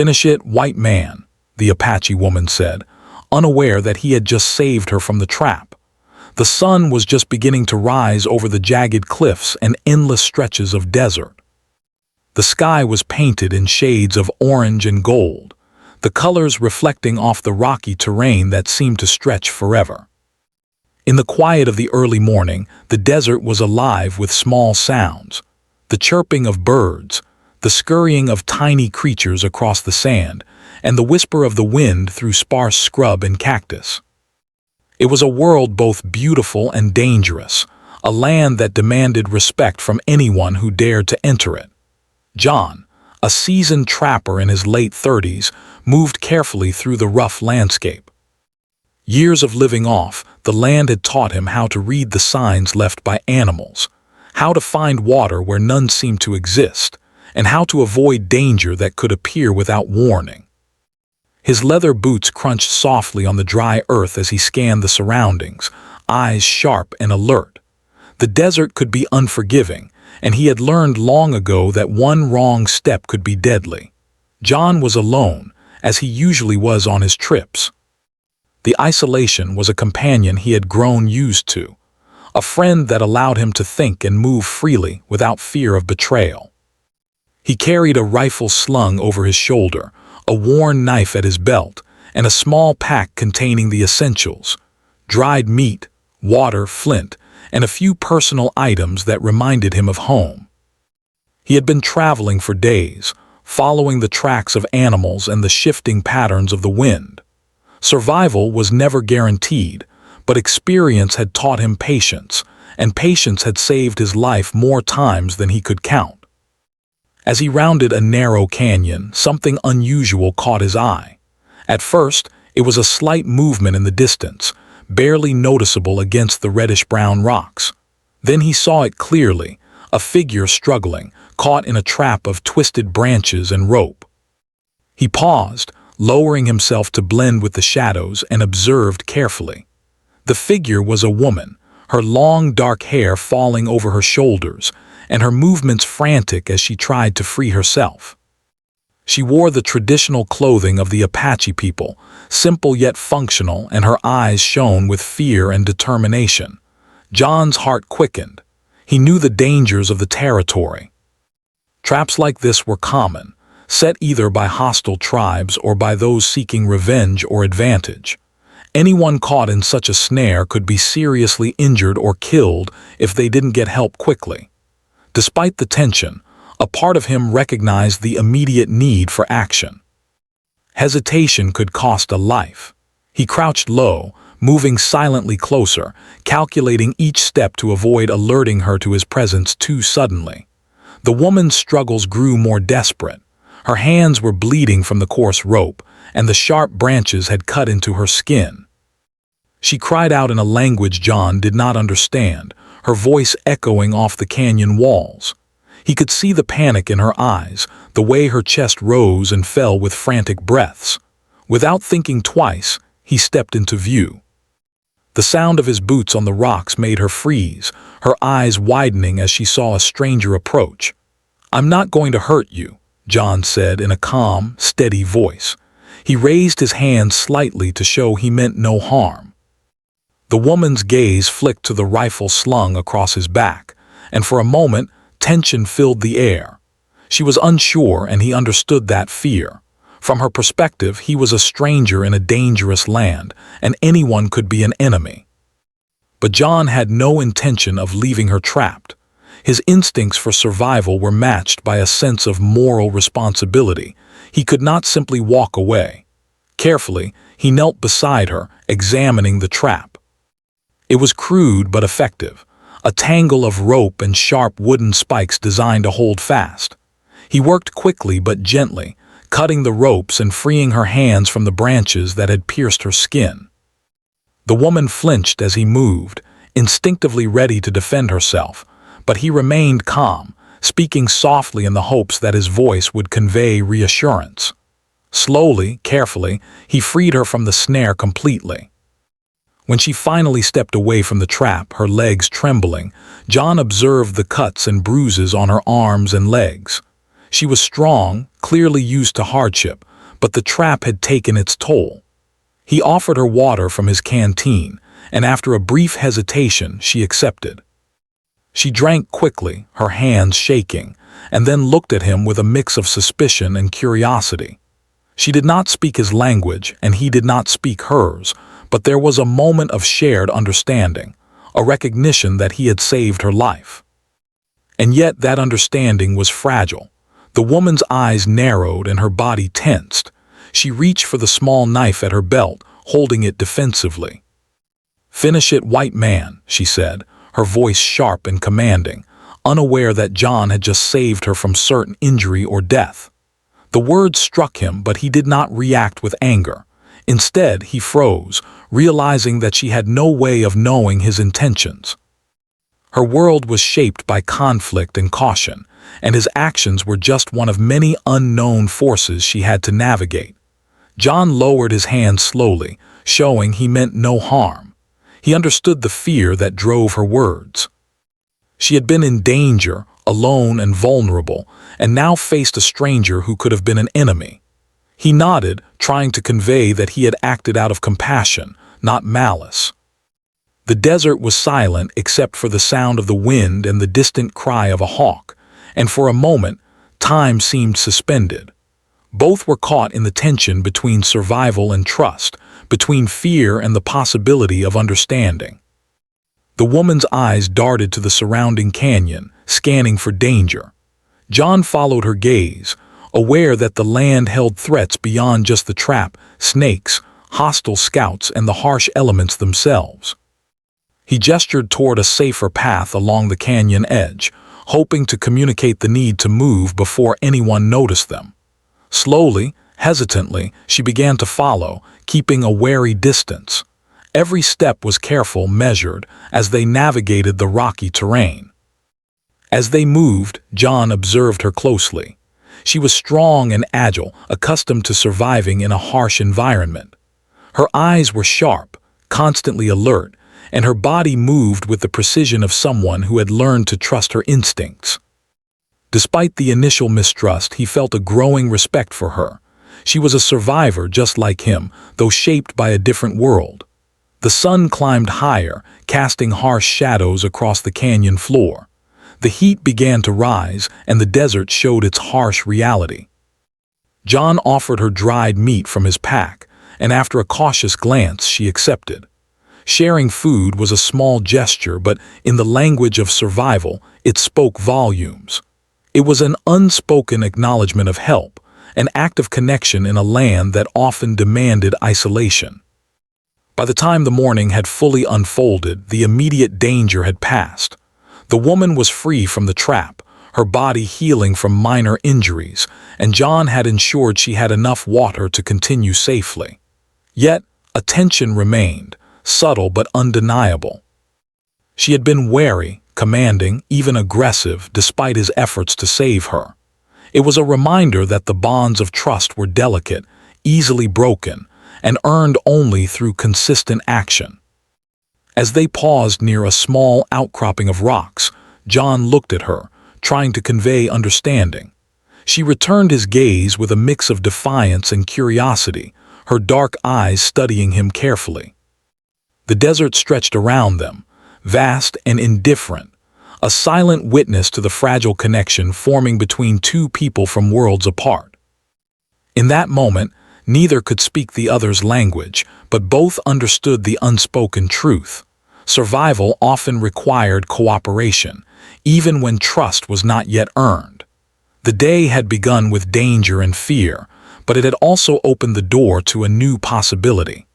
"Finish it, white man," the Apache woman said, unaware that he had just saved her from the trap. The sun was just beginning to rise over the jagged cliffs and endless stretches of desert. The sky was painted in shades of orange and gold, the colors reflecting off the rocky terrain that seemed to stretch forever. In the quiet of the early morning, the desert was alive with small sounds: the chirping of birds, the scurrying of tiny creatures across the sand, and the whisper of the wind through sparse scrub and cactus. It was a world both beautiful and dangerous, a land that demanded respect from anyone who dared to enter it. John, a seasoned trapper in his late 30s, moved carefully through the rough landscape. Years of living off the land had taught him how to read the signs left by animals, how to find water where none seemed to exist, and how to avoid danger that could appear without warning. His leather boots crunched softly on the dry earth as he scanned the surroundings, eyes sharp and alert. The desert could be unforgiving, and he had learned long ago that one wrong step could be deadly. John was alone, as he usually was on his trips. The isolation was a companion he had grown used to, a friend that allowed him to think and move freely without fear of betrayal. He carried a rifle slung over his shoulder, a worn knife at his belt, and a small pack containing the essentials: dried meat, water, flint, and a few personal items that reminded him of home. He had been traveling for days, following the tracks of animals and the shifting patterns of the wind. Survival was never guaranteed, but experience had taught him patience, and patience had saved his life more times than he could count. As he rounded a narrow canyon, something unusual caught his eye. At first, it was a slight movement in the distance, barely noticeable against the reddish-brown rocks. Then he saw it clearly, a figure struggling, caught in a trap of twisted branches and rope. He paused, lowering himself to blend with the shadows, and observed carefully. The figure was a woman, her long dark hair falling over her shoulders, and her movements frantic as she tried to free herself. She wore the traditional clothing of the Apache people, simple yet functional, and her eyes shone with fear and determination. John's heart quickened. He knew the dangers of the territory. Traps like this were common, set either by hostile tribes or by those seeking revenge or advantage. Anyone caught in such a snare could be seriously injured or killed if they didn't get help quickly. Despite the tension, a part of him recognized the immediate need for action. Hesitation could cost a life. He crouched low, moving silently closer, calculating each step to avoid alerting her to his presence too suddenly. The woman's struggles grew more desperate. Her hands were bleeding from the coarse rope, and the sharp branches had cut into her skin. She cried out in a language John did not understand, her voice echoing off the canyon walls. He could see the panic in her eyes, the way her chest rose and fell with frantic breaths. Without thinking twice, he stepped into view. The sound of his boots on the rocks made her freeze, her eyes widening as she saw a stranger approach. "I'm not going to hurt you," John said in a calm, steady voice. He raised his hand slightly to show he meant no harm. The woman's gaze flicked to the rifle slung across his back, and for a moment, tension filled the air. She was unsure, and he understood that fear. From her perspective, he was a stranger in a dangerous land, and anyone could be an enemy. But John had no intention of leaving her trapped. His instincts for survival were matched by a sense of moral responsibility. He could not simply walk away. Carefully, he knelt beside her, examining the trap. It was crude but effective, a tangle of rope and sharp wooden spikes designed to hold fast. He worked quickly but gently, cutting the ropes and freeing her hands from the branches that had pierced her skin. The woman flinched as he moved, instinctively ready to defend herself, but he remained calm, speaking softly in the hopes that his voice would convey reassurance. Slowly, carefully, he freed her from the snare completely. When she finally stepped away from the trap, her legs trembling, John observed the cuts and bruises on her arms and legs. She was strong, clearly used to hardship, but the trap had taken its toll. He offered her water from his canteen, and after a brief hesitation, she accepted. She drank quickly, her hands shaking, and then looked at him with a mix of suspicion and curiosity. She did not speak his language, and he did not speak hers, but there was a moment of shared understanding, a recognition that he had saved her life. And yet that understanding was fragile. The woman's eyes narrowed and her body tensed. She reached for the small knife at her belt, holding it defensively. "Finish it, white man," she said, her voice sharp and commanding, unaware that John had just saved her from certain injury or death. The words struck him, but he did not react with anger. Instead, he froze, realizing that she had no way of knowing his intentions. Her world was shaped by conflict and caution, and his actions were just one of many unknown forces she had to navigate. John lowered his hand slowly, showing he meant no harm. He understood the fear that drove her words. She had been in danger, alone and vulnerable, and now faced a stranger who could have been an enemy. He nodded, trying to convey that he had acted out of compassion, not malice. The desert was silent except for the sound of the wind and the distant cry of a hawk, and for a moment, time seemed suspended. Both were caught in the tension between survival and trust, between fear and the possibility of understanding. The woman's eyes darted to the surrounding canyon, scanning for danger. John followed her gaze, aware that the land held threats beyond just the trap, snakes, hostile scouts, and the harsh elements themselves. He gestured toward a safer path along the canyon edge, hoping to communicate the need to move before anyone noticed them. Slowly, hesitantly, she began to follow, keeping a wary distance. Every step was careful, measured, as they navigated the rocky terrain. As they moved, John observed her closely. She was strong and agile, accustomed to surviving in a harsh environment. Her eyes were sharp, constantly alert, and her body moved with the precision of someone who had learned to trust her instincts. Despite the initial mistrust, he felt a growing respect for her. She was a survivor just like him, though shaped by a different world. The sun climbed higher, casting harsh shadows across the canyon floor. The heat began to rise, and the desert showed its harsh reality. John offered her dried meat from his pack, and after a cautious glance, she accepted. Sharing food was a small gesture, but in the language of survival, it spoke volumes. It was an unspoken acknowledgement of help, an act of connection in a land that often demanded isolation. By the time the morning had fully unfolded, the immediate danger had passed. The woman was free from the trap, her body healing from minor injuries, and John had ensured she had enough water to continue safely. Yet, a tension remained, subtle but undeniable. She had been wary, commanding, even aggressive, despite his efforts to save her. It was a reminder that the bonds of trust were delicate, easily broken, and earned only through consistent action. As they paused near a small outcropping of rocks, John looked at her, trying to convey understanding. She returned his gaze with a mix of defiance and curiosity, her dark eyes studying him carefully. The desert stretched around them, vast and indifferent, a silent witness to the fragile connection forming between two people from worlds apart. In that moment, neither could speak the other's language, but both understood the unspoken truth. Survival often required cooperation, even when trust was not yet earned. The day had begun with danger and fear, but it had also opened the door to a new possibility.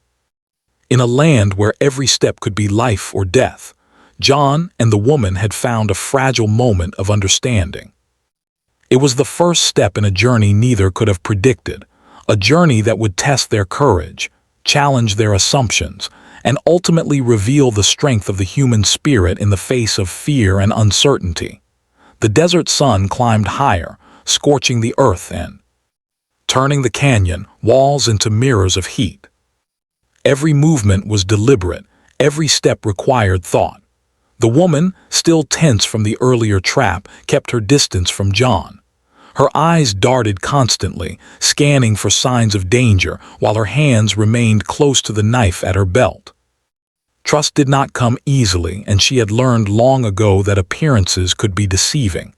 In a land where every step could be life or death, John and the woman had found a fragile moment of understanding. It was the first step in a journey neither could have predicted, a journey that would test their courage, challenge their assumptions, and ultimately reveal the strength of the human spirit in the face of fear and uncertainty. The desert sun climbed higher, scorching the earth and turning the canyon walls into mirrors of heat. Every movement was deliberate, every step required thought. The woman, still tense from the earlier trap, kept her distance from John. Her eyes darted constantly, scanning for signs of danger, while her hands remained close to the knife at her belt. Trust did not come easily, and she had learned long ago that appearances could be deceiving.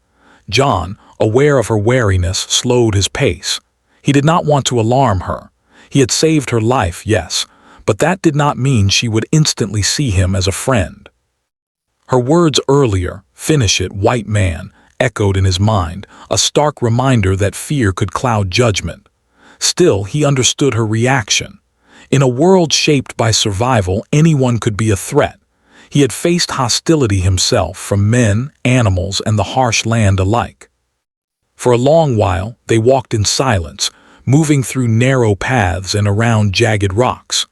John, aware of her wariness, slowed his pace. He did not want to alarm her. He had saved her life, yes, but that did not mean she would instantly see him as a friend. Her words earlier, "Finish it, white man," echoed in his mind, a stark reminder that fear could cloud judgment. Still, he understood her reaction. In a world shaped by survival, anyone could be a threat. He had faced hostility himself from men, animals, and the harsh land alike. For a long while, they walked in silence, moving through narrow paths and around jagged rocks.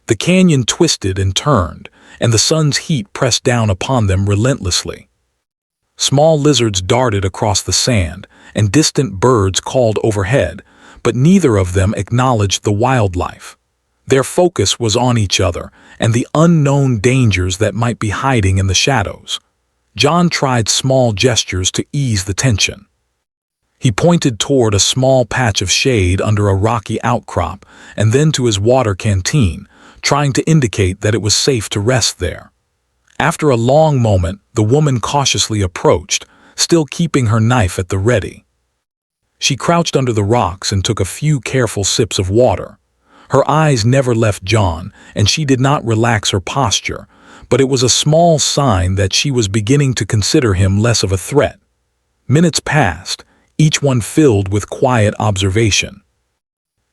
The canyon twisted and turned, and the sun's heat pressed down upon them relentlessly. Small lizards darted across the sand, and distant birds called overhead, but neither of them acknowledged the wildlife. Their focus was on each other and the unknown dangers that might be hiding in the shadows. John tried small gestures to ease the tension. He pointed toward a small patch of shade under a rocky outcrop and then to his water canteen, trying to indicate that it was safe to rest there. After a long moment, the woman cautiously approached, still keeping her knife at the ready. She crouched under the rocks and took a few careful sips of water. Her eyes never left John, and she did not relax her posture, but it was a small sign that she was beginning to consider him less of a threat. Minutes passed, each one filled with quiet observation.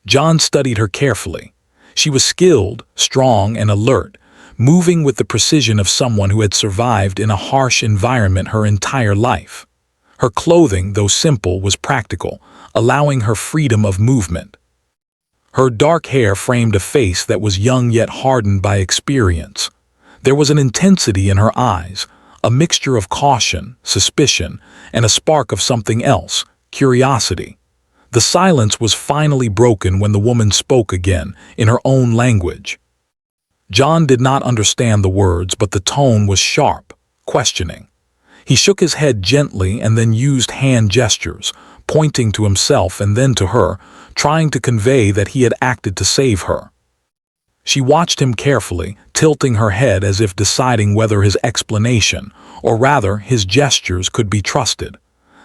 John studied her carefully. She was skilled, strong, and alert, moving with the precision of someone who had survived in a harsh environment her entire life. Her clothing, though simple, was practical, allowing her freedom of movement. Her dark hair framed a face that was young yet hardened by experience. There was an intensity in her eyes, a mixture of caution, suspicion, and a spark of something else, curiosity. The silence was finally broken when the woman spoke again, in her own language. John did not understand the words, but the tone was sharp, questioning. He shook his head gently and then used hand gestures, pointing to himself and then to her, trying to convey that he had acted to save her. She watched him carefully, tilting her head as if deciding whether his explanation, or rather his gestures, could be trusted.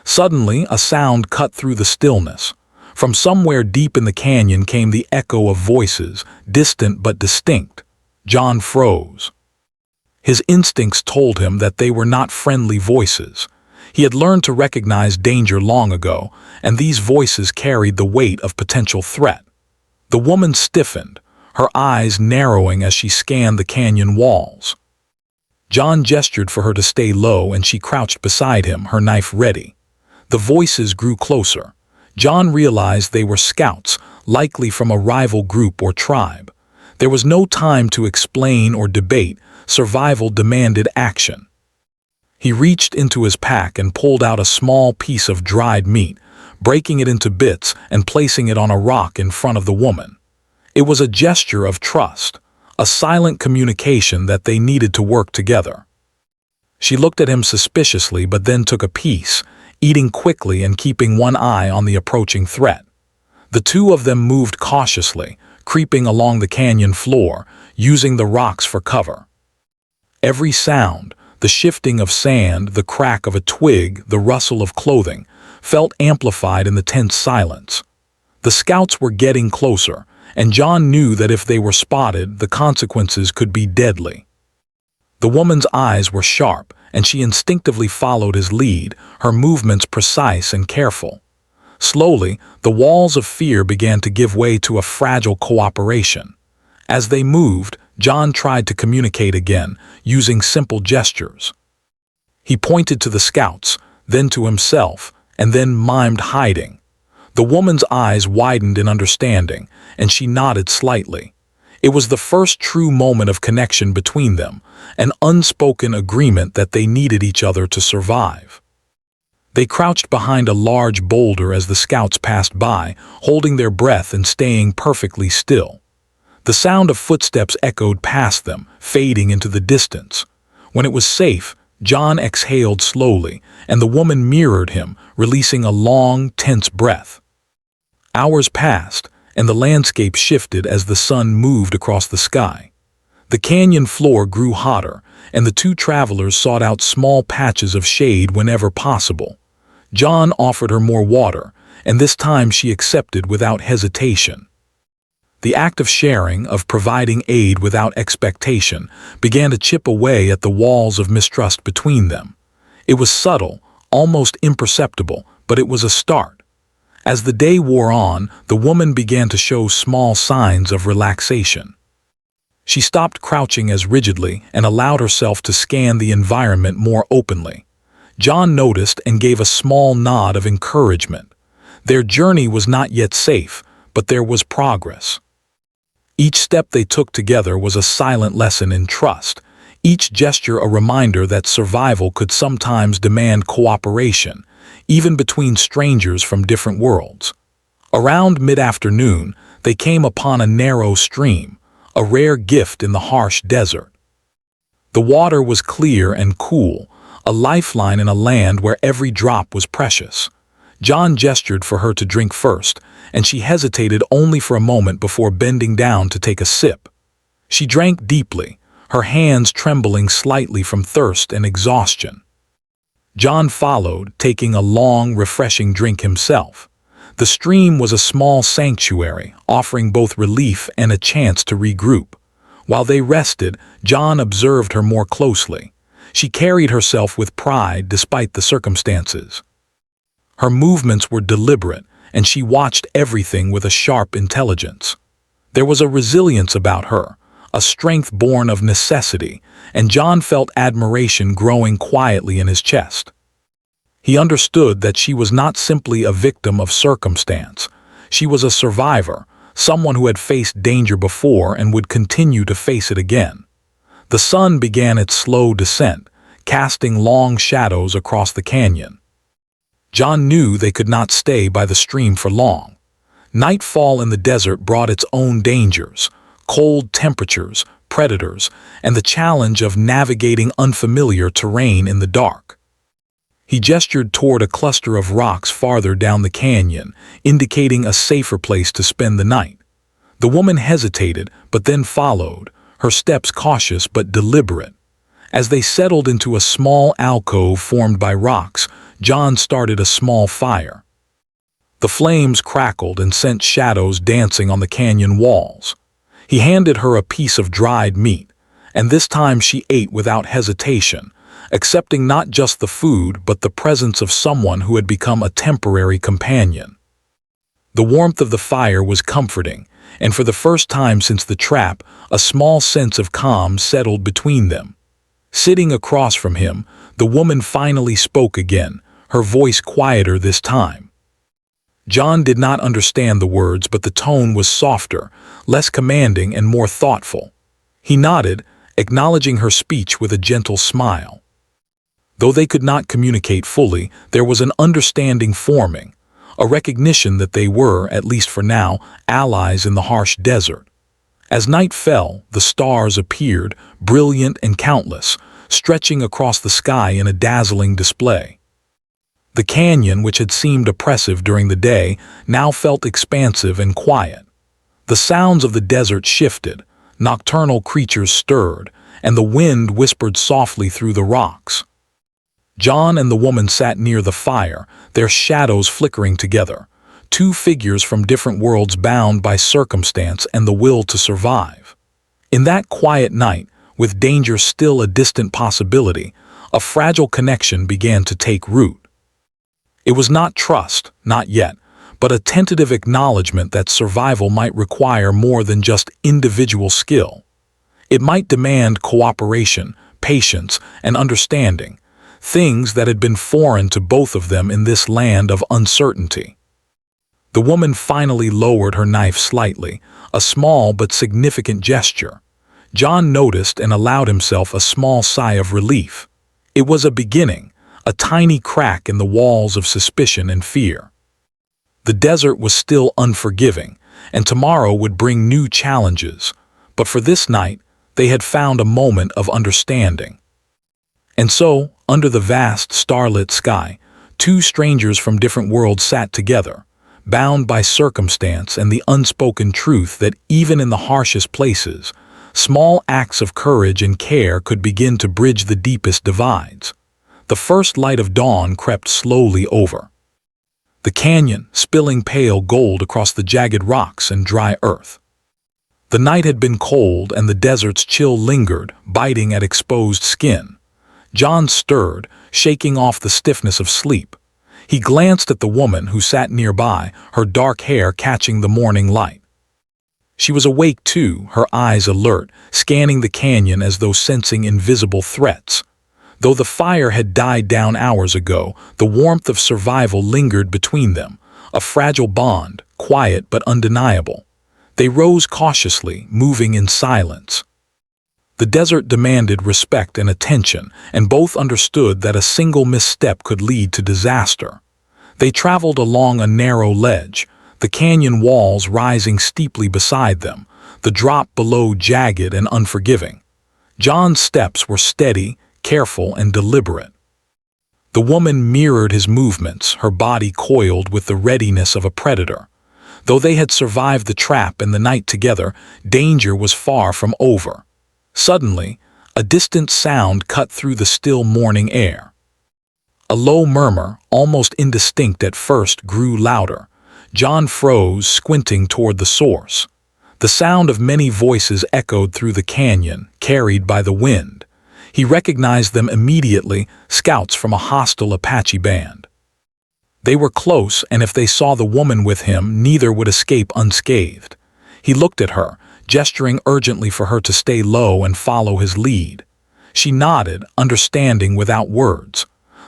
Suddenly, a sound cut through the stillness. From somewhere deep in the canyon came the echo of voices, distant but distinct. John froze. His instincts told him that they were not friendly voices. He had learned to recognize danger long ago, and these voices carried the weight of potential threat. The woman stiffened, her eyes narrowing as she scanned the canyon walls. John gestured for her to stay low, and she crouched beside him, her knife ready. The voices grew closer. John realized they were scouts, likely from a rival group or tribe. There was no time to explain or debate. Survival demanded action. He reached into his pack and pulled out a small piece of dried meat, breaking it into bits and placing it on a rock in front of the woman. It was a gesture of trust, a silent communication that they needed to work together. She looked at him suspiciously but then took a piece, eating quickly and keeping one eye on the approaching threat. The two of them moved cautiously, creeping along the canyon floor, using the rocks for cover. Every sound, the shifting of sand, the crack of a twig, the rustle of clothing, felt amplified in the tense silence. The scouts were getting closer, and John knew that if they were spotted, the consequences could be deadly. The woman's eyes were sharp, and she instinctively followed his lead, her movements precise and careful. Slowly, the walls of fear began to give way to a fragile cooperation. As they moved, John tried to communicate again, using simple gestures. He pointed to the scouts, then to himself, and then mimed hiding. The woman's eyes widened in understanding, and she nodded slightly. It was the first true moment of connection between them, an unspoken agreement that they needed each other to survive. They crouched behind a large boulder as the scouts passed by, holding their breath and staying perfectly still. The sound of footsteps echoed past them, fading into the distance. When it was safe, John exhaled slowly, and the woman mirrored him, releasing a long, tense breath. Hours passed, and the landscape shifted as the sun moved across the sky. The canyon floor grew hotter, and the two travelers sought out small patches of shade whenever possible. John offered her more water, and this time she accepted without hesitation. The act of sharing, of providing aid without expectation, began to chip away at the walls of mistrust between them. It was subtle, almost imperceptible, but it was a start. As the day wore on, the woman began to show small signs of relaxation. She stopped crouching as rigidly and allowed herself to scan the environment more openly. John noticed and gave a small nod of encouragement. Their journey was not yet safe, but there was progress. Each step they took together was a silent lesson in trust, each gesture a reminder that survival could sometimes demand cooperation, even between strangers from different worlds. Around mid-afternoon, they came upon a narrow stream, a rare gift in the harsh desert. The water was clear and cool, a lifeline in a land where every drop was precious. John gestured for her to drink first, and she hesitated only for a moment before bending down to take a sip. She drank deeply, her hands trembling slightly from thirst and exhaustion. John followed, taking a long, refreshing drink himself. The stream was a small sanctuary, offering both relief and a chance to regroup. While they rested, John observed her more closely. She carried herself with pride despite the circumstances. Her movements were deliberate, and she watched everything with a sharp intelligence. There was a resilience about her, a strength born of necessity, and John felt admiration growing quietly in his chest. He understood that she was not simply a victim of circumstance. She was a survivor, someone who had faced danger before and would continue to face it again. The sun began its slow descent, casting long shadows across the canyon. John knew they could not stay by the stream for long. Nightfall in the desert brought its own dangers, cold temperatures, predators, and the challenge of navigating unfamiliar terrain in the dark. He gestured toward a cluster of rocks farther down the canyon, indicating a safer place to spend the night. The woman hesitated, but then followed, her steps cautious but deliberate. As they settled into a small alcove formed by rocks, John started a small fire. The flames crackled and sent shadows dancing on the canyon walls. He handed her a piece of dried meat, and this time she ate without hesitation, accepting not just the food but the presence of someone who had become a temporary companion. The warmth of the fire was comforting, and for the first time since the trap, a small sense of calm settled between them. Sitting across from him, the woman finally spoke again, her voice quieter this time. John did not understand the words, but the tone was softer, less commanding and more thoughtful. He nodded, acknowledging her speech with a gentle smile. Though they could not communicate fully, there was an understanding forming, a recognition that they were, at least for now, allies in the harsh desert. As night fell, the stars appeared, brilliant and countless, stretching across the sky in a dazzling display. The canyon, which had seemed oppressive during the day, now felt expansive and quiet. The sounds of the desert shifted, nocturnal creatures stirred, and the wind whispered softly through the rocks. John and the woman sat near the fire, their shadows flickering together, two figures from different worlds bound by circumstance and the will to survive. In that quiet night, with danger still a distant possibility, a fragile connection began to take root. It was not trust, not yet, but a tentative acknowledgement that survival might require more than just individual skill. It might demand cooperation, patience, and understanding, things that had been foreign to both of them in this land of uncertainty. The woman finally lowered her knife slightly, a small but significant gesture. John noticed and allowed himself a small sigh of relief. It was a beginning, a tiny crack in the walls of suspicion and fear. The desert was still unforgiving, and tomorrow would bring new challenges, but for this night, they had found a moment of understanding. And so, under the vast, starlit sky, two strangers from different worlds sat together, bound by circumstance and the unspoken truth that even in the harshest places, small acts of courage and care could begin to bridge the deepest divides. The first light of dawn crept slowly over the canyon, spilling pale gold across the jagged rocks and dry earth. The night had been cold and the desert's chill lingered, biting at exposed skin. John stirred, shaking off the stiffness of sleep. He glanced at the woman who sat nearby, her dark hair catching the morning light. She was awake too, her eyes alert, scanning the canyon as though sensing invisible threats. Though the fire had died down hours ago, the warmth of survival lingered between them, a fragile bond, quiet but undeniable. They rose cautiously, moving in silence. The desert demanded respect and attention, and both understood that a single misstep could lead to disaster. They traveled along a narrow ledge, the canyon walls rising steeply beside them, the drop below jagged and unforgiving. John's steps were steady, careful, and deliberate. The woman mirrored his movements, her body coiled with the readiness of a predator. Though they had survived the trap and the night together, danger was far from over. Suddenly, a distant sound cut through the still morning air. A low murmur, almost indistinct at first, grew louder. John froze, squinting toward the source. The sound of many voices echoed through the canyon, carried by the wind. He recognized them immediately, scouts from a hostile Apache band. They were close, and if they saw the woman with him, neither would escape unscathed. He looked at her, gesturing urgently for her to stay low and follow his lead. She nodded, understanding without words.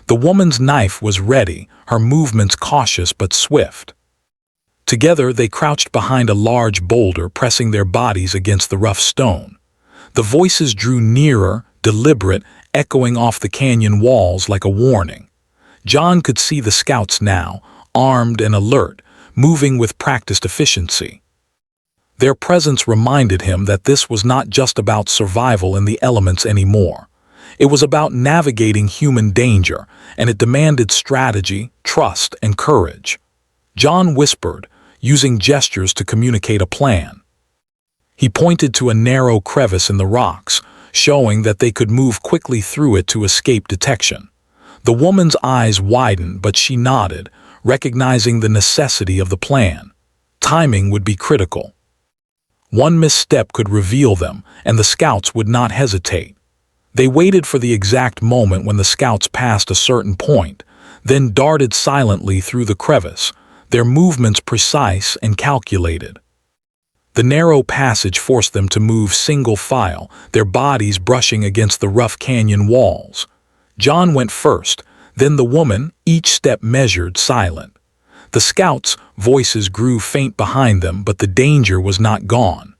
The woman's knife was ready, her movements cautious but swift. Together they crouched behind a large boulder, pressing their bodies against the rough stone. The voices drew nearer, deliberate, echoing off the canyon walls like a warning. John could see the scouts now, armed and alert, moving with practiced efficiency. Their presence reminded him that this was not just about survival in the elements anymore. It was about navigating human danger, and it demanded strategy, trust, and courage. John whispered, using gestures to communicate a plan. He pointed to a narrow crevice in the rocks, showing that they could move quickly through it to escape detection. The woman's eyes widened, but she nodded, recognizing the necessity of the plan. Timing would be critical. One misstep could reveal them, and the scouts would not hesitate. They waited for the exact moment when the scouts passed a certain point, then darted silently through the crevice, their movements precise and calculated. The narrow passage forced them to move single file, their bodies brushing against the rough canyon walls. John went first, then the woman, each step measured, silent. The scouts' voices grew faint behind them, but the danger was not gone.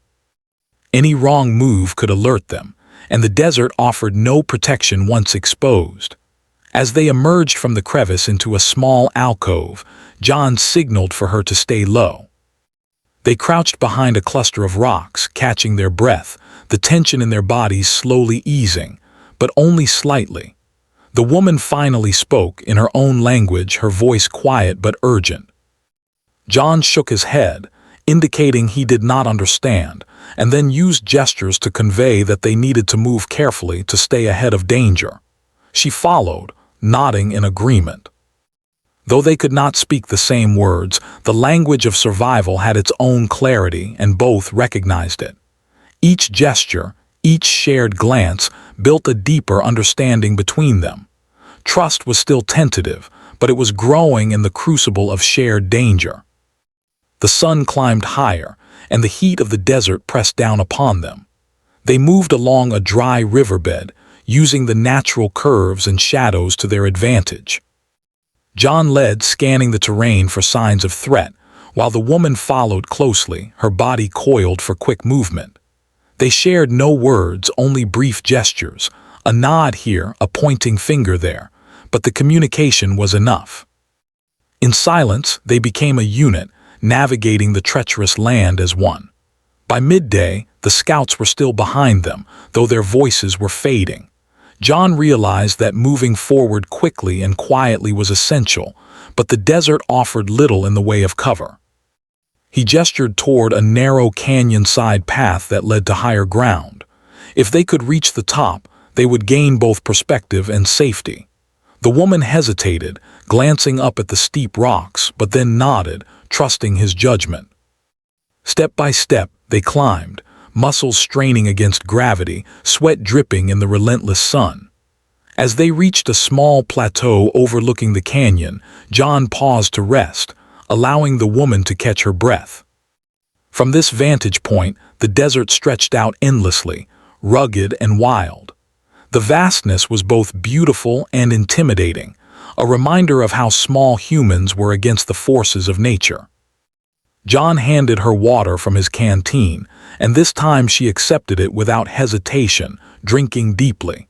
Any wrong move could alert them, and the desert offered no protection once exposed. As they emerged from the crevice into a small alcove, John signaled for her to stay low. They crouched behind a cluster of rocks, catching their breath, the tension in their bodies slowly easing, but only slightly. The woman finally spoke, in her own language, her voice quiet but urgent. John shook his head, indicating he did not understand, and then used gestures to convey that they needed to move carefully to stay ahead of danger. She followed, nodding in agreement. Though they could not speak the same words, the language of survival had its own clarity, and both recognized it. Each gesture, each shared glance, built a deeper understanding between them. Trust was still tentative, but it was growing in the crucible of shared danger. The sun climbed higher, and the heat of the desert pressed down upon them. They moved along a dry riverbed, using the natural curves and shadows to their advantage. John led, scanning the terrain for signs of threat, while the woman followed closely, her body coiled for quick movement. They shared no words, only brief gestures, a nod here, a pointing finger there, but the communication was enough. In silence, they became a unit, navigating the treacherous land as one. By midday, the scouts were still behind them, though their voices were fading. John realized that moving forward quickly and quietly was essential, but the desert offered little in the way of cover. He gestured toward a narrow canyon-side path that led to higher ground. If they could reach the top, they would gain both perspective and safety. The woman hesitated, glancing up at the steep rocks, but then nodded, trusting his judgment. Step by step, they climbed, muscles straining against gravity, sweat dripping in the relentless sun. As they reached a small plateau overlooking the canyon, John paused to rest, allowing the woman to catch her breath. From this vantage point, the desert stretched out endlessly, rugged and wild. The vastness was both beautiful and intimidating, a reminder of how small humans were against the forces of nature. John handed her water from his canteen, and this time she accepted it without hesitation, drinking deeply.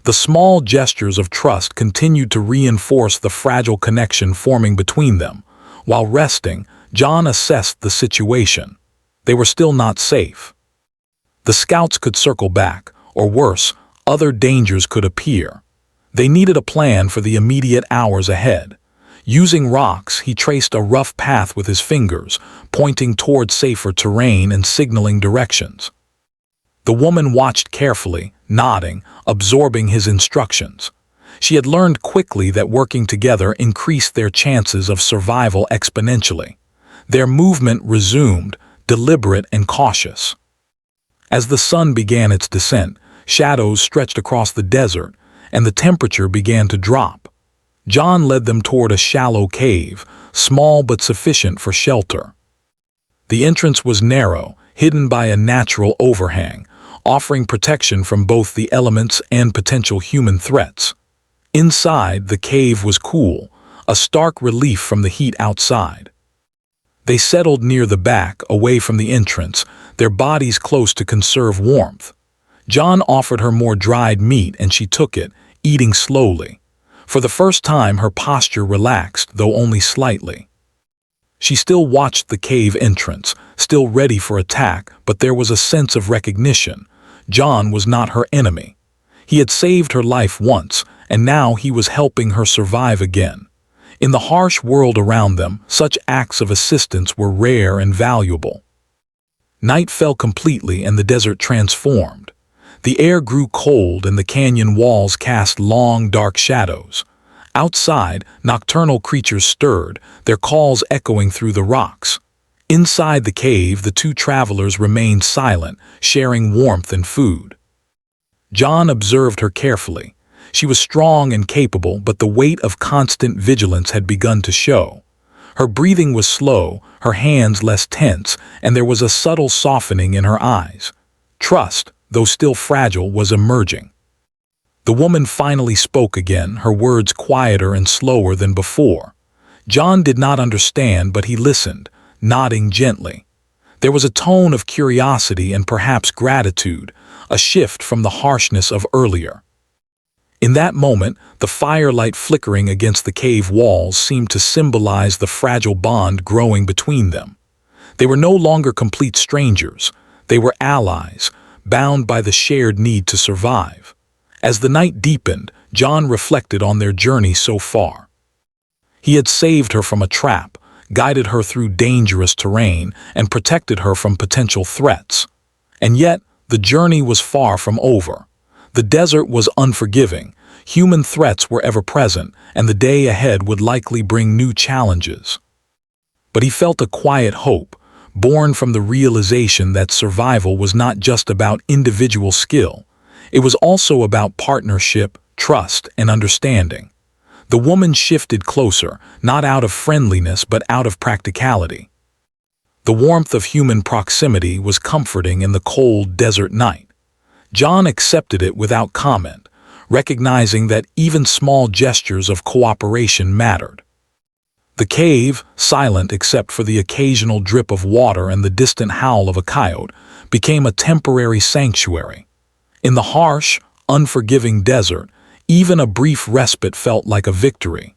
The small gestures of trust continued to reinforce the fragile connection forming between them. While resting, John assessed the situation. They were still not safe. The scouts could circle back, or worse, other dangers could appear. They needed a plan for the immediate hours ahead. Using rocks, he traced a rough path with his fingers, pointing toward safer terrain and signaling directions. The woman watched carefully, nodding, absorbing his instructions. She had learned quickly that working together increased their chances of survival exponentially. Their movement resumed, deliberate and cautious. As the sun began its descent, shadows stretched across the desert, and the temperature began to drop. John led them toward a shallow cave, small but sufficient for shelter. The entrance was narrow, hidden by a natural overhang, offering protection from both the elements and potential human threats. Inside, the cave was cool, a stark relief from the heat outside. They settled near the back, away from the entrance, their bodies close to conserve warmth. John offered her more dried meat and she took it, eating slowly. For the first time, her posture relaxed, though only slightly. She still watched the cave entrance, still ready for attack, but there was a sense of recognition. John was not her enemy. He had saved her life once, and now he was helping her survive again. In the harsh world around them, such acts of assistance were rare and valuable. Night fell completely and the desert transformed. The air grew cold and the canyon walls cast long, dark shadows. Outside, nocturnal creatures stirred, their calls echoing through the rocks. Inside the cave, the two travelers remained silent, sharing warmth and food. John observed her carefully. She was strong and capable, but the weight of constant vigilance had begun to show. Her breathing was slow, her hands less tense, and there was a subtle softening in her eyes. Trust, though still fragile, was emerging. The woman finally spoke again, her words quieter and slower than before. John did not understand, but he listened, nodding gently. There was a tone of curiosity and perhaps gratitude, a shift from the harshness of earlier. In that moment, the firelight flickering against the cave walls seemed to symbolize the fragile bond growing between them. They were no longer complete strangers. They were allies, bound by the shared need to survive. As the night deepened, John reflected on their journey so far. He had saved her from a trap, guided her through dangerous terrain, and protected her from potential threats. And yet, the journey was far from over. The desert was unforgiving, human threats were ever present, and the day ahead would likely bring new challenges. But he felt a quiet hope, born from the realization that survival was not just about individual skill. It was also about partnership, trust, and understanding. The woman shifted closer, not out of friendliness but out of practicality. The warmth of human proximity was comforting in the cold desert night. John accepted it without comment, recognizing that even small gestures of cooperation mattered. The cave, silent except for the occasional drip of water and the distant howl of a coyote, became a temporary sanctuary. In the harsh, unforgiving desert, even a brief respite felt like a victory.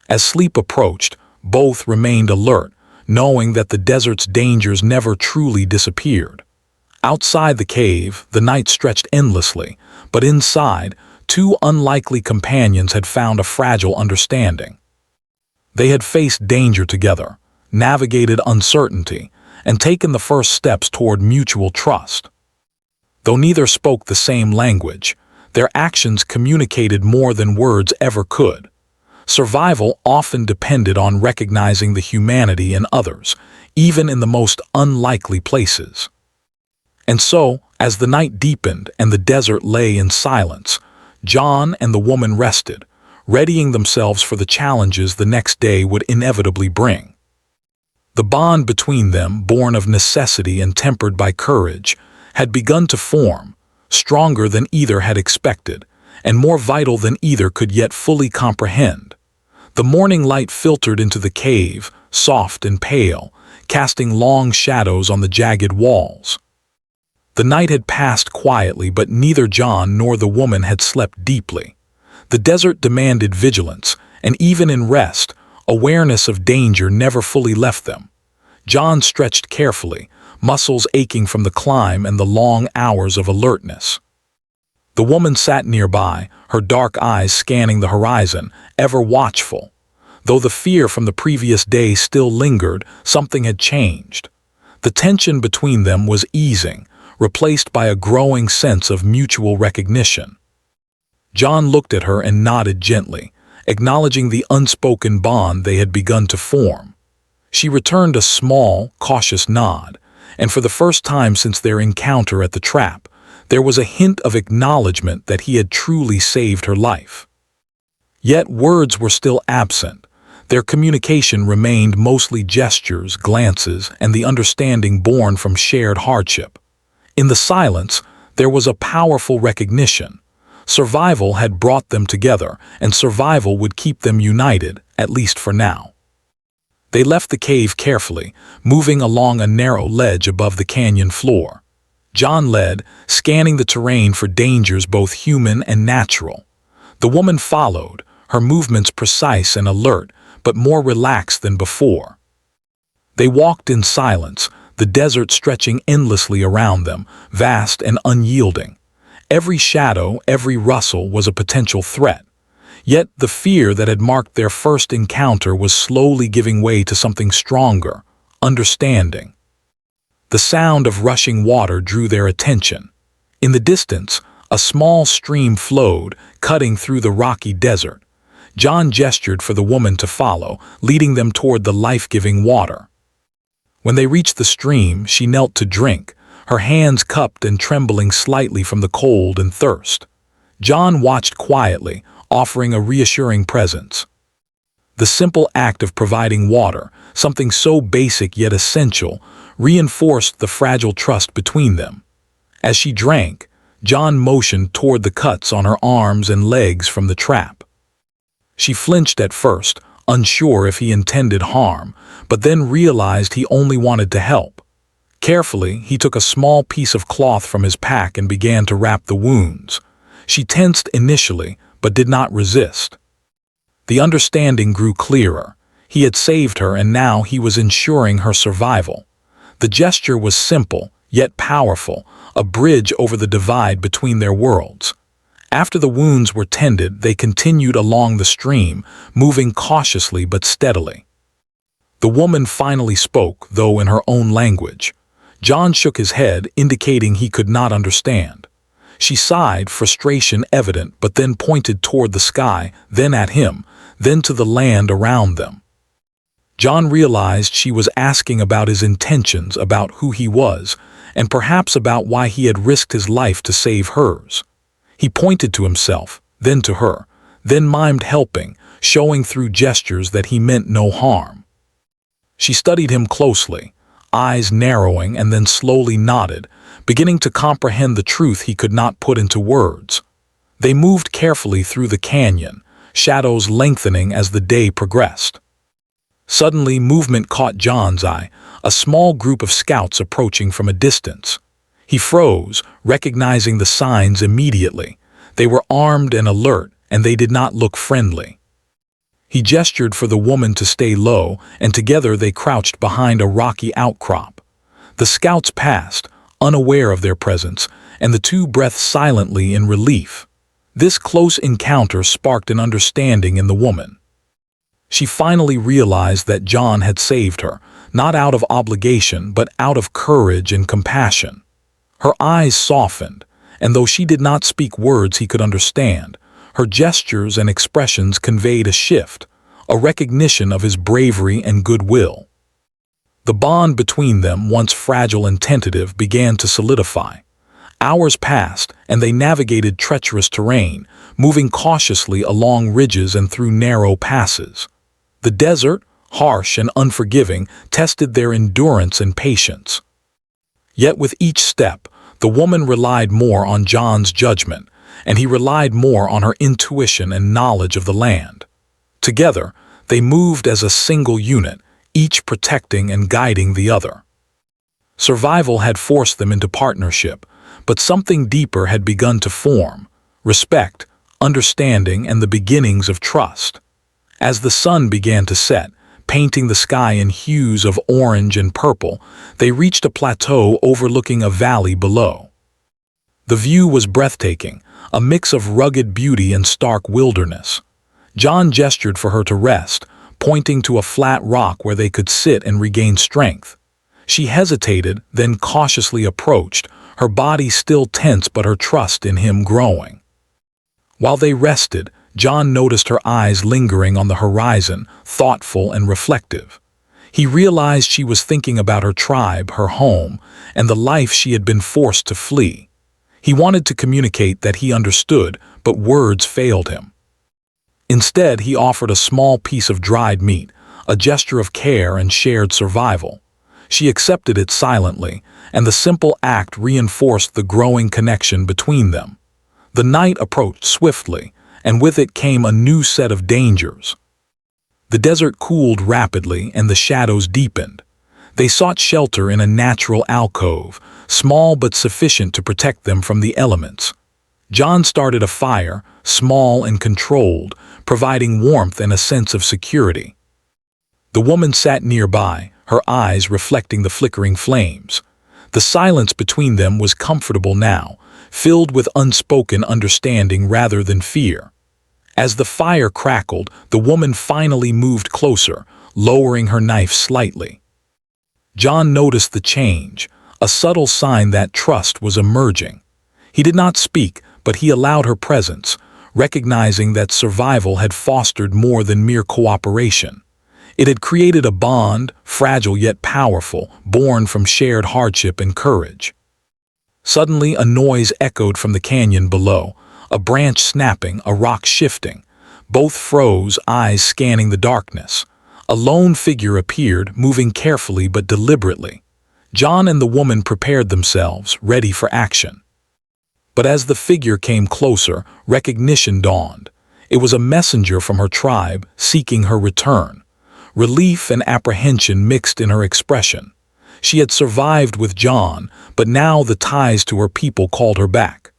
As sleep approached, both remained alert, knowing that the desert's dangers never truly disappeared. Outside the cave, the night stretched endlessly, but inside, two unlikely companions had found a fragile understanding. They had faced danger together, navigated uncertainty, and taken the first steps toward mutual trust. Though neither spoke the same language, their actions communicated more than words ever could. Survival often depended on recognizing the humanity in others, even in the most unlikely places. And so, as the night deepened and the desert lay in silence, John and the woman rested, readying themselves for the challenges the next day would inevitably bring. The bond between them, born of necessity and tempered by courage, had begun to form, stronger than either had expected, and more vital than either could yet fully comprehend. The morning light filtered into the cave, soft and pale, casting long shadows on the jagged walls. The night had passed quietly, but neither John nor the woman had slept deeply. The desert demanded vigilance, and even in rest, awareness of danger never fully left them. John stretched carefully, muscles aching from the climb and the long hours of alertness. The woman sat nearby, her dark eyes scanning the horizon, ever watchful. Though the fear from the previous day still lingered, something had changed. The tension between them was easing, replaced by a growing sense of mutual recognition. John looked at her and nodded gently, acknowledging the unspoken bond they had begun to form. She returned a small, cautious nod, and for the first time since their encounter at the trap, there was a hint of acknowledgement that he had truly saved her life. Yet words were still absent. Their communication remained mostly gestures, glances, and the understanding born from shared hardship. In the silence, there was a powerful recognition. Survival had brought them together, and survival would keep them united, at least for now. They left the cave carefully, moving along a narrow ledge above the canyon floor. John led, scanning the terrain for dangers both human and natural. The woman followed, her movements precise and alert, but more relaxed than before. They walked in silence, the desert stretching endlessly around them, vast and unyielding. Every shadow, every rustle was a potential threat. Yet the fear that had marked their first encounter was slowly giving way to something stronger, understanding. The sound of rushing water drew their attention. In the distance, a small stream flowed, cutting through the rocky desert. John gestured for the woman to follow, leading them toward the life-giving water. When they reached the stream, she knelt to drink, her hands cupped and trembling slightly from the cold and thirst. John watched quietly, offering a reassuring presence. The simple act of providing water, something so basic yet essential, reinforced the fragile trust between them. As she drank, John motioned toward the cuts on her arms and legs from the trap. She flinched at first, unsure if he intended harm, but then realized he only wanted to help. Carefully, he took a small piece of cloth from his pack and began to wrap the wounds. She tensed initially, but did not resist. The understanding grew clearer. He had saved her, and now he was ensuring her survival. The gesture was simple, yet powerful, a bridge over the divide between their worlds. After the wounds were tended, they continued along the stream, moving cautiously but steadily. The woman finally spoke, though in her own language. John shook his head, indicating he could not understand. She sighed, frustration evident, but then pointed toward the sky, then at him, then to the land around them. John realized she was asking about his intentions, about who he was, and perhaps about why he had risked his life to save hers. He pointed to himself, then to her, then mimed helping, showing through gestures that he meant no harm. She studied him closely, eyes narrowing, and then slowly nodded, beginning to comprehend the truth he could not put into words. They moved carefully through the canyon, shadows lengthening as the day progressed. Suddenly, movement caught John's eye, a small group of scouts approaching from a distance. He froze, recognizing the signs immediately. They were armed and alert, and they did not look friendly. He gestured for the woman to stay low, and together they crouched behind a rocky outcrop. The scouts passed, unaware of their presence, and the two breathed silently in relief. This close encounter sparked an understanding in the woman. She finally realized that John had saved her, not out of obligation but out of courage and compassion. Her eyes softened, and though she did not speak words he could understand, her gestures and expressions conveyed a shift, a recognition of his bravery and goodwill. The bond between them, once fragile and tentative, began to solidify. Hours passed, and they navigated treacherous terrain, moving cautiously along ridges and through narrow passes. The desert, harsh and unforgiving, tested their endurance and patience. Yet with each step, the woman relied more on John's judgment, and he relied more on her intuition and knowledge of the land. Together, they moved as a single unit, each protecting and guiding the other. Survival had forced them into partnership, but something deeper had begun to form: respect, understanding, and the beginnings of trust. As the sun began to set, painting the sky in hues of orange and purple, they reached a plateau overlooking a valley below. The view was breathtaking, a mix of rugged beauty and stark wilderness. John gestured for her to rest, pointing to a flat rock where they could sit and regain strength. She hesitated, then cautiously approached, her body still tense but her trust in him growing. While they rested, John noticed her eyes lingering on the horizon, thoughtful and reflective. He realized she was thinking about her tribe, her home, and the life she had been forced to flee. He wanted to communicate that he understood, but words failed him. Instead, he offered a small piece of dried meat, a gesture of care and shared survival. She accepted it silently, and the simple act reinforced the growing connection between them. The night approached swiftly, and with it came a new set of dangers. The desert cooled rapidly and the shadows deepened. They sought shelter in a natural alcove, small but sufficient to protect them from the elements. John started a fire, small and controlled, providing warmth and a sense of security. The woman sat nearby, her eyes reflecting the flickering flames. The silence between them was comfortable now, filled with unspoken understanding rather than fear. As the fire crackled, the woman finally moved closer, lowering her knife slightly. John noticed the change, a subtle sign that trust was emerging. He did not speak, but he allowed her presence, recognizing that survival had fostered more than mere cooperation. It had created a bond, fragile yet powerful, born from shared hardship and courage. Suddenly, a noise echoed from the canyon below, a branch snapping, a rock shifting. Both froze, eyes scanning the darkness. A lone figure appeared, moving carefully but deliberately. John and the woman prepared themselves, ready for action. But as the figure came closer, recognition dawned. It was a messenger from her tribe, seeking her return. Relief and apprehension mixed in her expression. She had survived with John, but now the ties to her people called her back.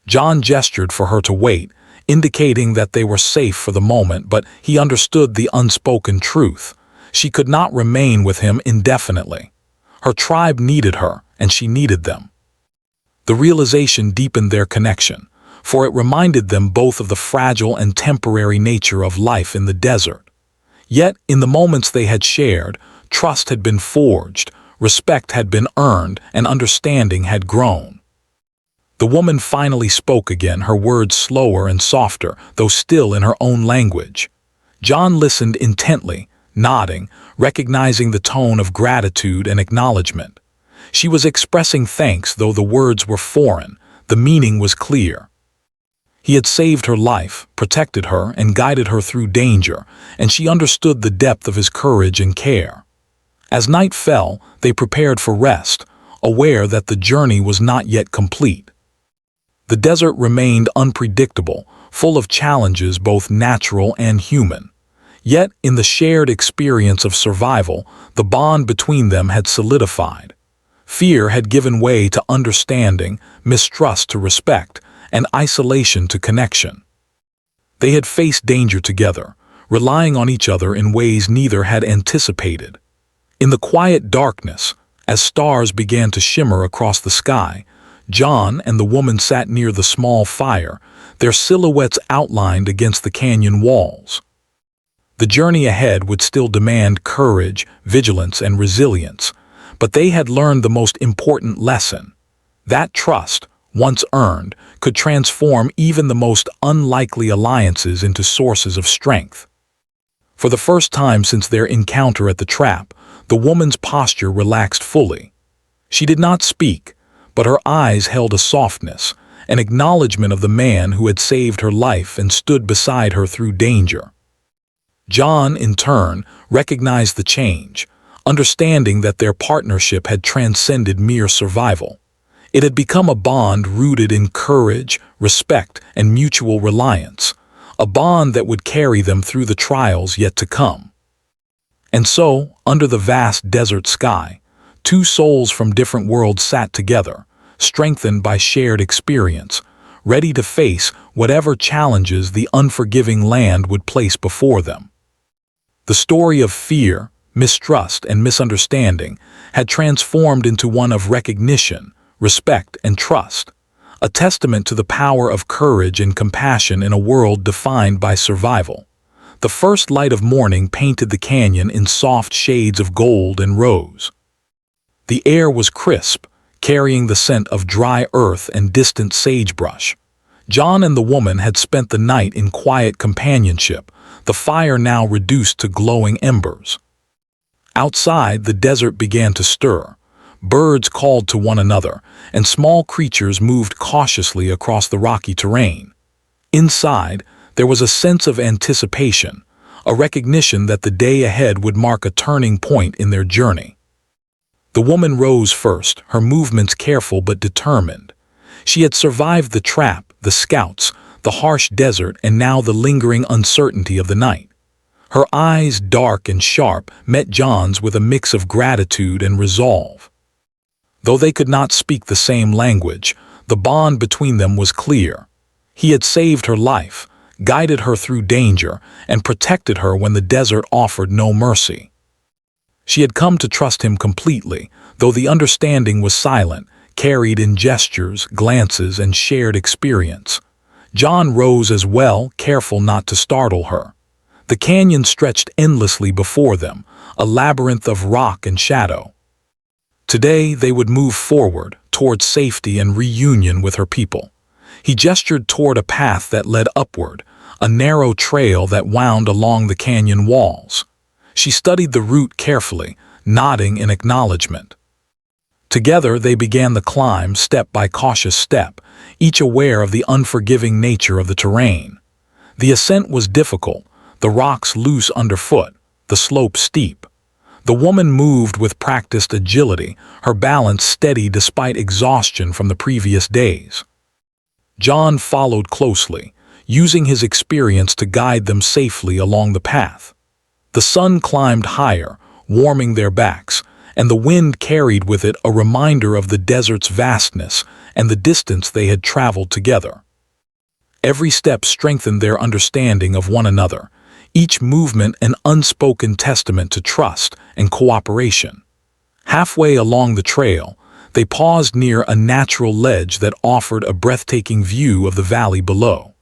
John gestured for her to wait, indicating that they were safe for the moment, but he understood the unspoken truth. She could not remain with him indefinitely. Her tribe needed her, and she needed them. The realization deepened their connection, for it reminded them both of the fragile and temporary nature of life in the desert. Yet, in the moments they had shared, trust had been forged, respect had been earned, and understanding had grown. The woman finally spoke again, her words slower and softer, though still in her own language. John listened intently, nodding, recognizing the tone of gratitude and acknowledgement. She was expressing thanks, though the words were foreign. The meaning was clear. He had saved her life, protected her, and guided her through danger, and she understood the depth of his courage and care. As night fell, they prepared for rest, aware that the journey was not yet complete. The desert remained unpredictable, full of challenges both natural and human. Yet, in the shared experience of survival, the bond between them had solidified. Fear had given way to understanding, mistrust to respect, and isolation to connection. They had faced danger together, relying on each other in ways neither had anticipated. In the quiet darkness, As stars began to shimmer across the sky, John and the woman sat near the small fire, their silhouettes outlined against the canyon walls. The journey ahead would still demand courage, vigilance, and resilience, but they had learned the most important lesson. That trust, once earned, could transform even the most unlikely alliances into sources of strength. For the first time since their encounter at the trap, the woman's posture relaxed fully. She did not speak, but her eyes held a softness, an acknowledgement of the man who had saved her life and stood beside her through danger. John, in turn, recognized the change, understanding that their partnership had transcended mere survival. It had become a bond rooted in courage, respect, and mutual reliance, a bond that would carry them through the trials yet to come. And so, under the vast desert sky, two souls from different worlds sat together, strengthened by shared experience, ready to face whatever challenges the unforgiving land would place before them. The story of fear, mistrust, and misunderstanding had transformed into one of recognition, respect, and trust, a testament to the power of courage and compassion in a world defined by survival. The first light of morning painted the canyon in soft shades of gold and rose. The air was crisp, carrying the scent of dry earth and distant sagebrush. John and the woman had spent the night in quiet companionship, the fire now reduced to glowing embers. Outside, the desert began to stir. Birds called to one another, and small creatures moved cautiously across the rocky terrain. Inside, there was a sense of anticipation, a recognition that the day ahead would mark a turning point in their journey. The woman rose first, her movements careful but determined. She had survived the trap, the scouts, the harsh desert, and now the lingering uncertainty of the night. Her eyes, dark and sharp, met John's with a mix of gratitude and resolve. Though they could not speak the same language, the bond between them was clear. He had saved her life, guided her through danger, and protected her when the desert offered no mercy. She had come to trust him completely, though the understanding was silent, carried in gestures, glances, and shared experience. John rose as well, careful not to startle her. The canyon stretched endlessly before them, a labyrinth of rock and shadow. Today they would move forward, toward safety and reunion with her people. He gestured toward a path that led upward, a narrow trail that wound along the canyon walls. She studied the route carefully, nodding in acknowledgement. Together they began the climb step by cautious step, each aware of the unforgiving nature of the terrain. The ascent was difficult, the rocks loose underfoot, the slope steep. The woman moved with practiced agility, her balance steady despite exhaustion from the previous days. John followed closely, using his experience to guide them safely along the path. The sun climbed higher, warming their backs, and the wind carried with it a reminder of the desert's vastness and the distance they had traveled together. Every step strengthened their understanding of one another, each movement an unspoken testament to trust and cooperation. Halfway along the trail, they paused near a natural ledge that offered a breathtaking view of the valley below.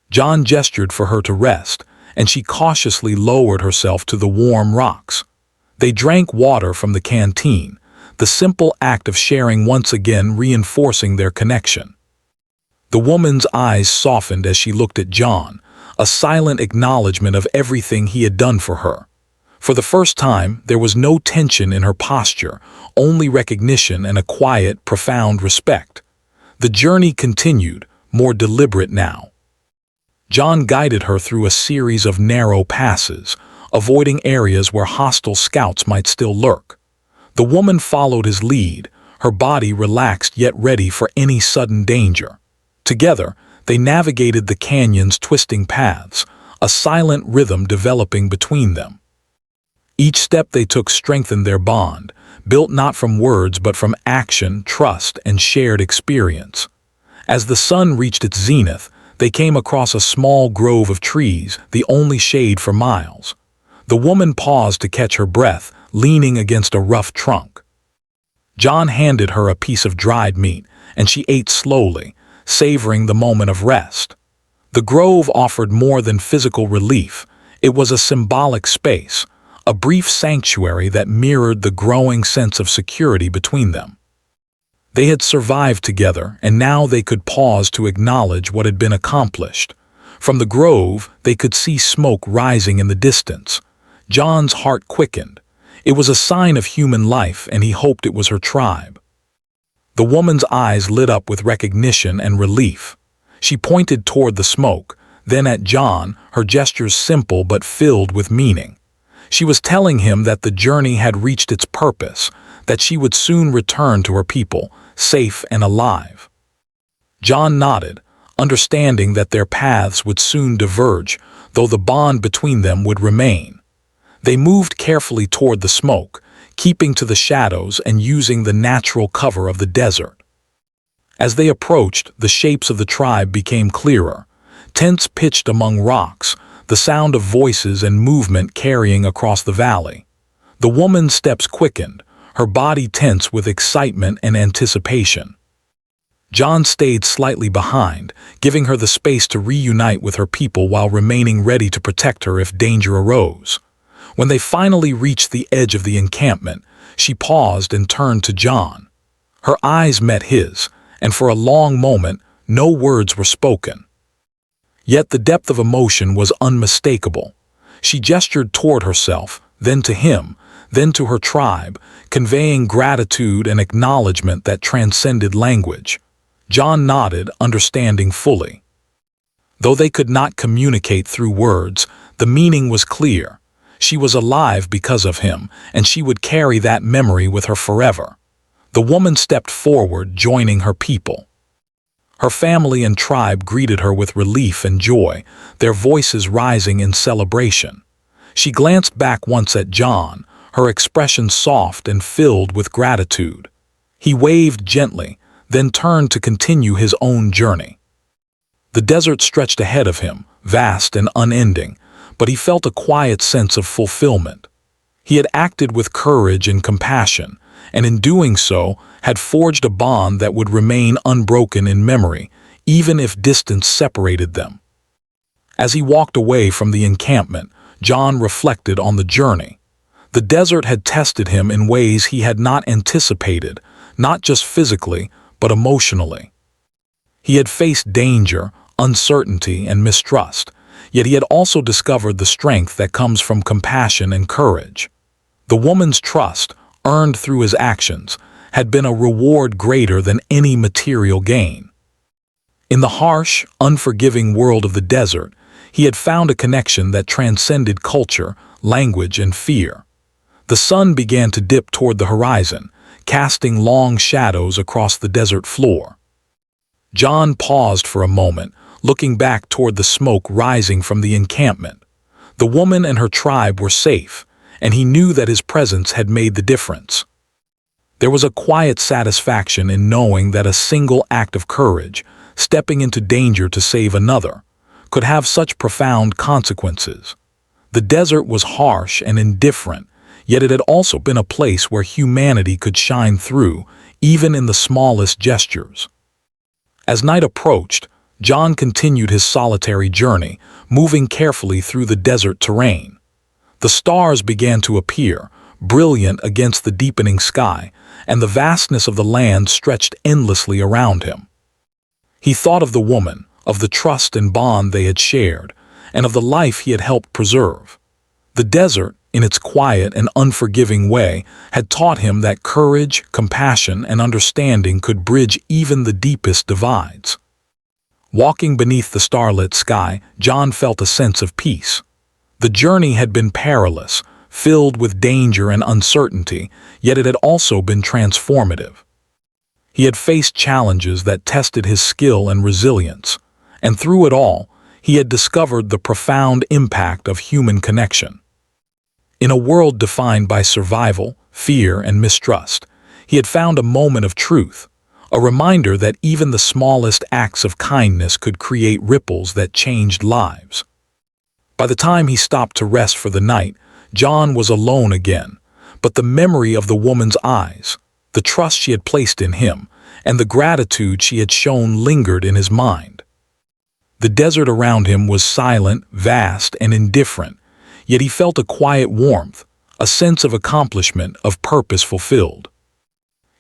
John gestured for her to rest, and she cautiously lowered herself to the warm rocks. They drank water from the canteen, the simple act of sharing once again reinforcing their connection. The woman's eyes softened as she looked at John, a silent acknowledgement of everything he had done for her. For the first time, there was no tension in her posture, only recognition and a quiet, profound respect. The journey continued, more deliberate now. John guided her through a series of narrow passes, avoiding areas where hostile scouts might still lurk. The woman followed his lead, her body relaxed yet ready for any sudden danger. Together, they navigated the canyon's twisting paths, a silent rhythm developing between them. Each step they took strengthened their bond, built not from words but from action, trust, and shared experience. As the sun reached its zenith, they came across a small grove of trees, the only shade for miles. The woman paused to catch her breath, leaning against a rough trunk. John handed her a piece of dried meat, and she ate slowly, savoring the moment of rest. The grove offered more than physical relief. It was a symbolic space, a brief sanctuary that mirrored the growing sense of security between them. They had survived together, and now they could pause to acknowledge what had been accomplished. From the grove, they could see smoke rising in the distance. John's heart quickened. It was a sign of human life, and he hoped it was her tribe. The woman's eyes lit up with recognition and relief. She pointed toward the smoke, then at John, her gestures simple but filled with meaning. She was telling him that the journey had reached its purpose, that she would soon return to her people, safe and alive. John nodded, understanding that their paths would soon diverge, though the bond between them would remain. They moved carefully toward the smoke, keeping to the shadows and using the natural cover of the desert. As they approached, the shapes of the tribe became clearer. Tents pitched among rocks, the sound of voices and movement carrying across the valley. The woman's steps quickened, her body tense with excitement and anticipation. John stayed slightly behind, giving her the space to reunite with her people while remaining ready to protect her if danger arose. When they finally reached the edge of the encampment, she paused and turned to John. Her eyes met his, and for a long moment, no words were spoken. Yet the depth of emotion was unmistakable. She gestured toward herself, then to him, then to her tribe, conveying gratitude and acknowledgement that transcended language. John nodded, understanding fully. Though they could not communicate through words, the meaning was clear. She was alive because of him, and she would carry that memory with her forever. The woman stepped forward, joining her people. Her family and tribe greeted her with relief and joy, their voices rising in celebration. She glanced back once at John, her expression soft and filled with gratitude. He waved gently, then turned to continue his own journey. The desert stretched ahead of him, vast and unending, but he felt a quiet sense of fulfillment. He had acted with courage and compassion, and in doing so, had forged a bond that would remain unbroken in memory, even if distance separated them. As he walked away from the encampment, John reflected on the journey. The desert had tested him in ways he had not anticipated, not just physically, but emotionally. He had faced danger, uncertainty, and mistrust, yet he had also discovered the strength that comes from compassion and courage. The woman's trust, earned through his actions, had been a reward greater than any material gain. In the harsh, unforgiving world of the desert, he had found a connection that transcended culture, language, and fear. The sun began to dip toward the horizon, casting long shadows across the desert floor. John paused for a moment, looking back toward the smoke rising from the encampment. The woman and her tribe were safe, and he knew that his presence had made the difference. There was a quiet satisfaction in knowing that a single act of courage, stepping into danger to save another, could have such profound consequences. The desert was harsh and indifferent, yet it had also been a place where humanity could shine through, even in the smallest gestures. As night approached, John continued his solitary journey, moving carefully through the desert terrain. The stars began to appear, brilliant against the deepening sky, and the vastness of the land stretched endlessly around him. He thought of the woman, of the trust and bond they had shared, and of the life he had helped preserve. The desert, in its quiet and unforgiving way, had taught him that courage, compassion, and understanding could bridge even the deepest divides. Walking beneath the starlit sky, John felt a sense of peace. The journey had been perilous, filled with danger and uncertainty, yet it had also been transformative. He had faced challenges that tested his skill and resilience, and through it all, he had discovered the profound impact of human connection. In a world defined by survival, fear, and mistrust, he had found a moment of truth, a reminder that even the smallest acts of kindness could create ripples that changed lives. By the time he stopped to rest for the night, John was alone again, but the memory of the woman's eyes, The trust she had placed in him and the gratitude she had shown lingered in his mind. The desert around him was silent, vast, and indifferent, yet he felt a quiet warmth, a sense of accomplishment, of purpose fulfilled.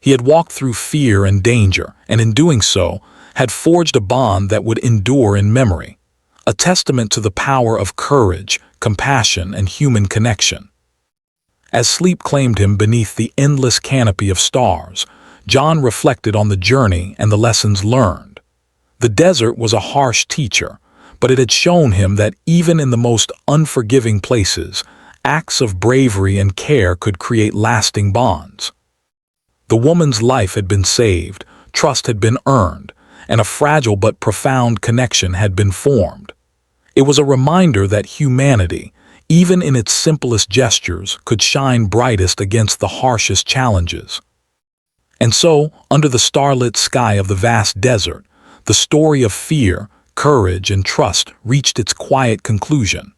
He had walked through fear and danger, and in doing so, had forged a bond that would endure in memory, a testament to the power of courage, compassion, and human connection. As sleep claimed him beneath the endless canopy of stars, John reflected on the journey and the lessons learned. The desert was a harsh teacher, but it had shown him that even in the most unforgiving places, acts of bravery and care could create lasting bonds. The woman's life had been saved, trust had been earned, and a fragile but profound connection had been formed. It was a reminder that humanity, even in its simplest gestures, could shine brightest against the harshest challenges. And so, under the starlit sky of the vast desert, the story of fear, courage, and trust reached its quiet conclusion.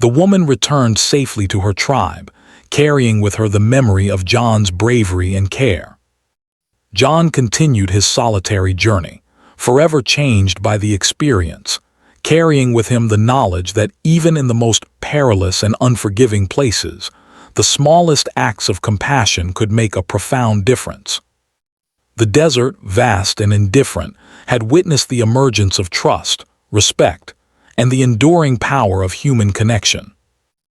The woman returned safely to her tribe, carrying with her the memory of John's bravery and care. John continued his solitary journey, forever changed by the experience, carrying with him the knowledge that even in the most perilous and unforgiving places, the smallest acts of compassion could make a profound difference. The desert, vast and indifferent, had witnessed the emergence of trust, respect, and the enduring power of human connection.